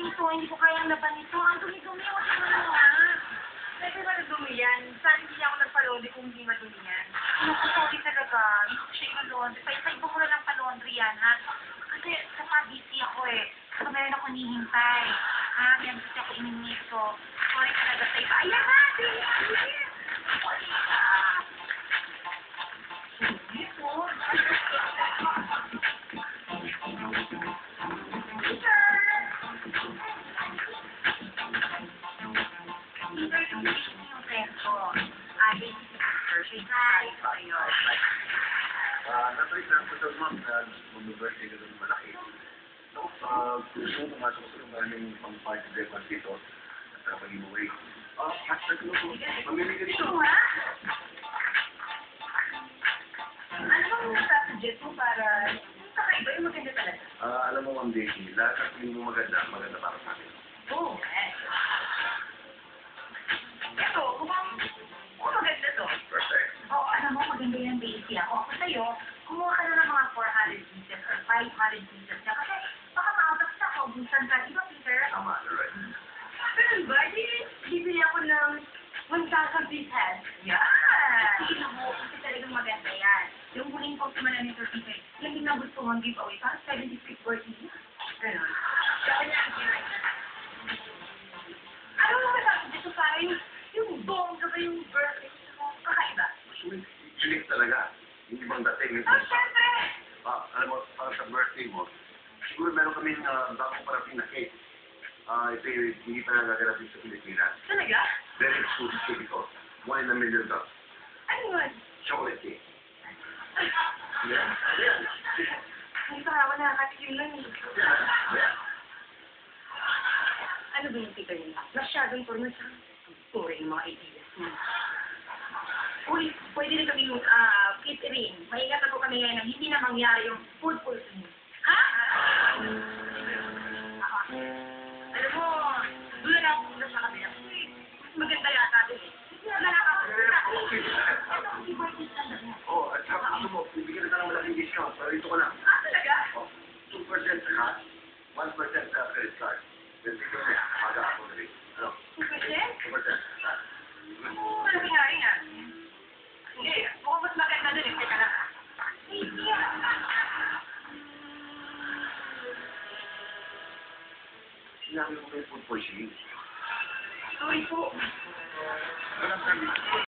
dito. Hindi ko kayang laban nito. Ang dumi-dumi. Huwag mo nga. Pwede ba nadumi yan? Saan hindi ako nagpa-laundry kung hindi madumi yan? Naku, sorry talaga. Hindi ko siya yung-laundry. Paisa-iba ko na lang pa-laundry yan, ha? Kasi sa busy ako eh. So, meron ako nihintay. Ha? Meron kasi ako inimit. So, sorry talaga sa iba. Ayan na! Sige! Sorry ka! Dito. Peter, yung friend ko. Basic exercise. Hi. Ayun. Natuloy na sa ma'am na mag-birthday ka doon malaki. No? Gusto mo pumasok sa maraming pang-party breakfast dito at pag-giveaway. Hashtag mo po. Mamili ka dito. Ito ha? Ano bang nasa-suggest mo para kakaiba yung maganda talaga? Alam mo, Ma'am Daisy, lahat ng tingin mo maganda, maganda para sa akin. Oo, Ito, mukhang maganda to. Perfect. Oo, alam mo, maganda yung basic ako. Ako sa'yo, kumuha ka na ng mga 400 pieces or 500 pieces niya. Kasi baka ma-out sa kaubusan ka. Di ba, Peter? Tama, you're right. Ganun ba? Bibili ako ng 1,000 pieces. Yan! Sige na mo, kasi talagang maganda yan. Yung huling post naman namin sa Peter, yung ginagustuhan giveaway, parang 76 birthday niya. Ganun. Kaya niya ang ginay na. Ano naman sabi dito para yung bongga ba yung birthday mo? Kakaiba. Unique talaga. Yung ibang dating. Oh, syempre! Alam mo, para sa birthday mo, siguro meron kami bagong parating na cake. Ito yung hindi pa nagagarating sa Pilipinas. Talaga? Very exclusive cake ito. 1 in a million cup. Ano yun? Chocolate cake. Yeah? Yeah. Hindi pa ako nakakatikim nun eh. Yeah. Ano ba yung Peter nila? Masyadong formal sa story ng mga ideas mo. Uy, pwede rin kami yung catering. Maingat ako kami ngayon na hindi na mangyari yung food poisoning. Ha? Alam mo, doon na ako muna sa kanila. Uy, mas maganda yata doon eh. Hindi na nakakasita. Ito ang birthday standard niya. Oh, at saka gusto mo, bibigyan ka ng malaking discount. Pero ito ko lang. Talaga? Oh, 2% cash, 1% credit card. Then ito na yan. Maga ako na rin. Ano? 2%? 2%. Malaki nga rin ah. Hindi, mukhang mas maganda doon eh. Teka lang. Sinabi mo may food poisoning. Sorry po. Walang permit.